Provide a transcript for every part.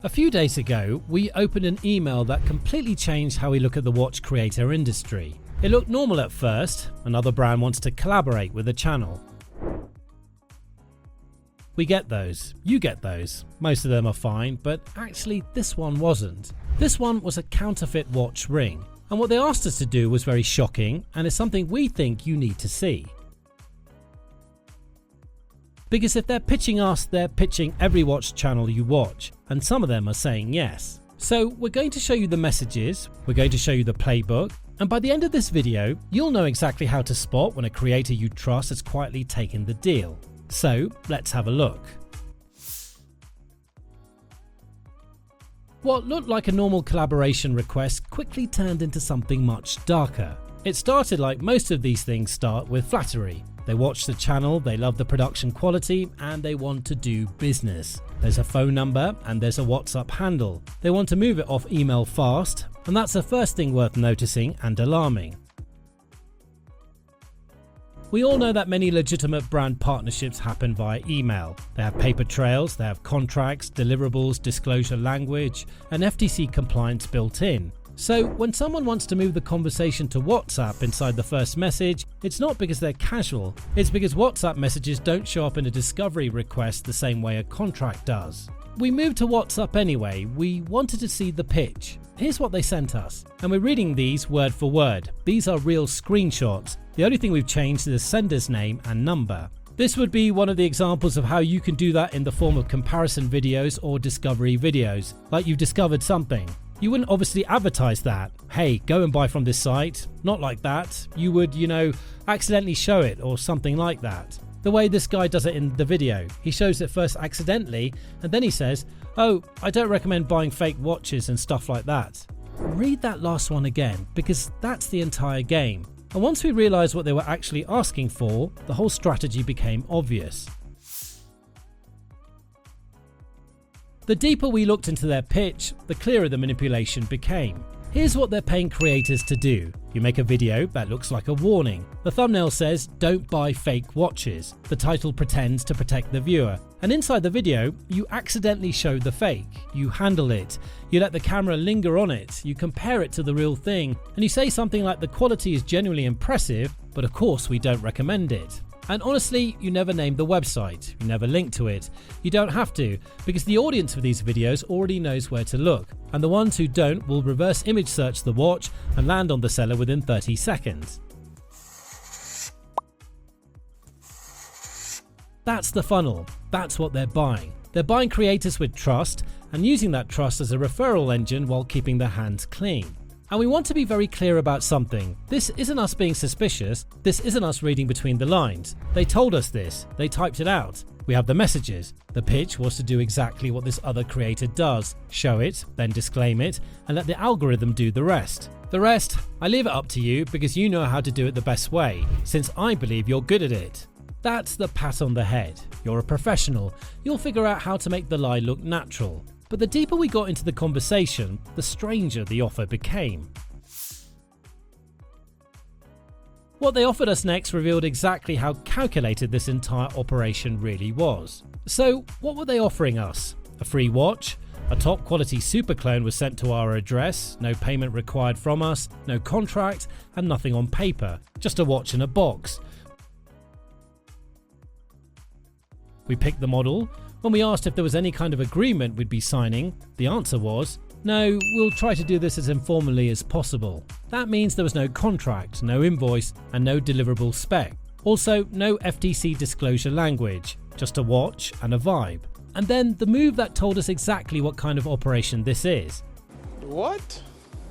A few days ago, we opened an email that completely changed how we look at the watch creator industry. It looked normal at first. Another brand wants to collaborate with the channel. We get those. You get those. Most of them are fine, but actually this one wasn't. This one was a counterfeit watch ring. And what they asked us to do was very shocking, and it's something we think you need to see. Because if they're pitching us, they're pitching every watch channel you watch, and some of them are saying yes. So we're going to show you the messages, we're going to show you the playbook, and by the end of this video, you'll know exactly how to spot when a creator you trust has quietly taken the deal. So let's have a look. What looked like a normal collaboration request quickly turned into something much darker. It started like most of these things start, with flattery. They watch the channel, they love the production quality, and they want to do business. There's a phone number and there's a WhatsApp handle. They want to move it off email fast, and that's the first thing worth noticing and alarming. We all know that many legitimate brand partnerships happen via email. They have paper trails, they have contracts, deliverables, disclosure language, and FTC compliance built in. So when someone wants to move the conversation to WhatsApp inside the first message, it's not because they're casual, it's because WhatsApp messages don't show up in a discovery request the same way a contract does. We moved to WhatsApp anyway. We wanted to see the pitch. Here's what they sent us, and we're reading these word for word. These are real screenshots. The only thing we've changed is the sender's name and number. This would be one of the examples of how you can do that in the form of comparison videos or discovery videos, like you've discovered something. You wouldn't obviously advertise that. Hey, go and buy from this site. Not like that. You would, accidentally show it or something like that. The way this guy does it in the video. He shows it first accidentally and then he says, "Oh, I don't recommend buying fake watches and stuff like that." Read that last one again, because that's the entire game. And once we realized what they were actually asking for, the whole strategy became obvious. The deeper we looked into their pitch, the clearer the manipulation became. Here's what they're paying creators to do. You make a video that looks like a warning. The thumbnail says, "Don't buy fake watches." The title pretends to protect the viewer. And inside the video, you accidentally show the fake. You handle it. You let the camera linger on it. You compare it to the real thing. And you say something like the quality is genuinely impressive, but of course we don't recommend it. And honestly, you never name the website, you never link to it. You don't have to, because the audience for these videos already knows where to look, and the ones who don't will reverse image search the watch and land on the seller within 30 seconds. That's the funnel. That's what they're buying. They're buying creators with trust and using that trust as a referral engine while keeping their hands clean. And we want to be very clear about something. This isn't us being suspicious. This isn't us reading between the lines. They told us this. They typed it out. We have the messages. The pitch was to do exactly what this other creator does. Show it, then disclaim it, and let the algorithm do the rest. The rest, I leave it up to you because you know how to do it the best way, since I believe you're good at it. That's the pat on the head. You're a professional. You'll figure out how to make the lie look natural. But the deeper we got into the conversation, the stranger the offer became. What they offered us next revealed exactly how calculated this entire operation really was. So what were they offering us? A free watch? A top quality Superclone was sent to our address, no payment required from us, no contract, and nothing on paper, just a watch in a box. We picked the model. When we asked if there was any kind of agreement we'd be signing, the answer was, "No, we'll try to do this as informally as possible." That means there was no contract, no invoice, and no deliverable spec. Also, no FTC disclosure language, just a watch and a vibe. And then the move that told us exactly what kind of operation this is. What?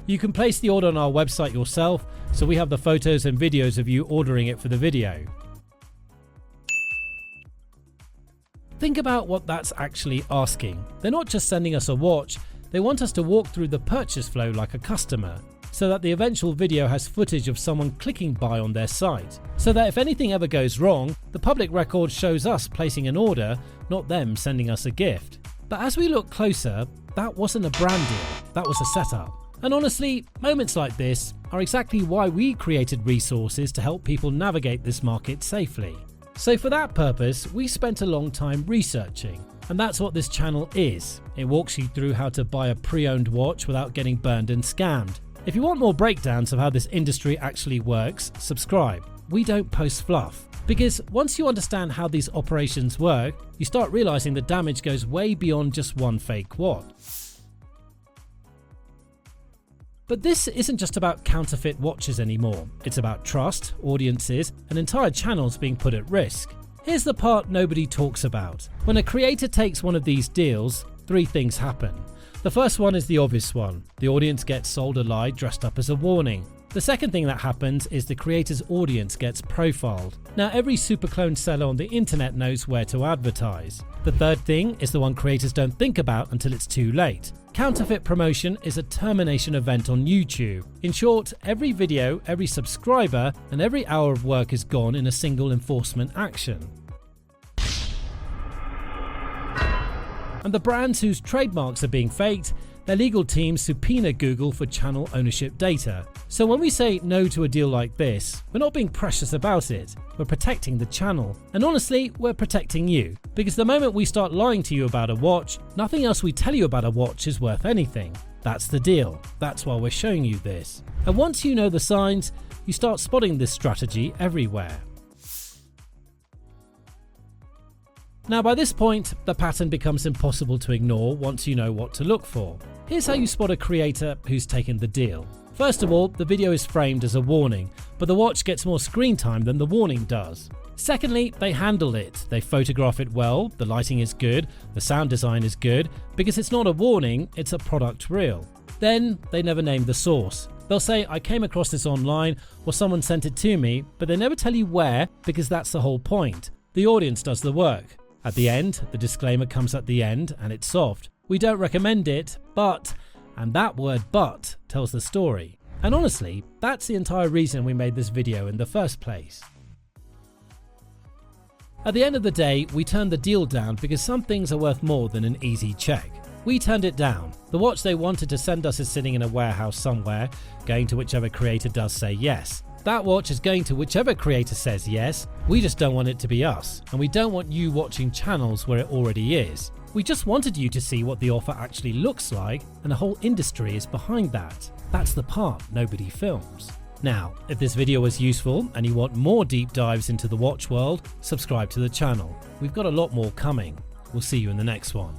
You can place the order on our website yourself, so we have the photos and videos of you ordering it for the video. Think about what that's actually asking. They're not just sending us a watch, they want us to walk through the purchase flow like a customer, so that the eventual video has footage of someone clicking buy on their site, so that if anything ever goes wrong, the public record shows us placing an order, not them sending us a gift. But as we look closer, that wasn't a brand deal, that was a setup. And honestly, moments like this are exactly why we created resources to help people navigate this market safely. So for that purpose, we spent a long time researching. And that's what this channel is. It walks you through how to buy a pre-owned watch without getting burned and scammed. If you want more breakdowns of how this industry actually works, subscribe. We don't post fluff. Because once you understand how these operations work, you start realizing the damage goes way beyond just one fake watch. But this isn't just about counterfeit watches anymore. It's about trust, audiences, and entire channels being put at risk. Here's the part nobody talks about. When a creator takes one of these deals, 3 things happen. The first one is the obvious one. The audience gets sold a lie dressed up as a warning. The second thing that happens is the creator's audience gets profiled. Now every Superclone seller on the internet knows where to advertise. The third thing is the one creators don't think about until it's too late. Counterfeit promotion is a termination event on YouTube. In short, every video, every subscriber, and every hour of work is gone in a single enforcement action. And the brands whose trademarks are being faked, their legal teams subpoena Google for channel ownership data. So when we say no to a deal like this, we're not being precious about it. We're protecting the channel. And honestly, we're protecting you. Because the moment we start lying to you about a watch, nothing else we tell you about a watch is worth anything. That's the deal. That's why we're showing you this. And once you know the signs, you start spotting this strategy everywhere. Now by this point, the pattern becomes impossible to ignore once you know what to look for. Here's how you spot a creator who's taken the deal. First of all, the video is framed as a warning, but the watch gets more screen time than the warning does. Secondly, they handle it. They photograph it well, the lighting is good, the sound design is good, because it's not a warning, it's a product reel. Then, they never name the source. They'll say, I came across this online, or someone sent it to me, but they never tell you where, because that's the whole point. The audience does the work. At the end, the disclaimer comes at the end, and it's soft. We don't recommend it, but, and that word but tells the story. And honestly, that's the entire reason we made this video in the first place. At the end of the day, we turned the deal down because some things are worth more than an easy check. We turned it down. The watch they wanted to send us is sitting in a warehouse somewhere, going to whichever creator does say yes. That watch is going to whichever creator says yes. We just don't want it to be us, and we don't want you watching channels where it already is. We just wanted you to see what the offer actually looks like, and the whole industry is behind that. That's the part nobody films. Now, if this video was useful and you want more deep dives into the watch world, subscribe to the channel. We've got a lot more coming. We'll see you in the next one.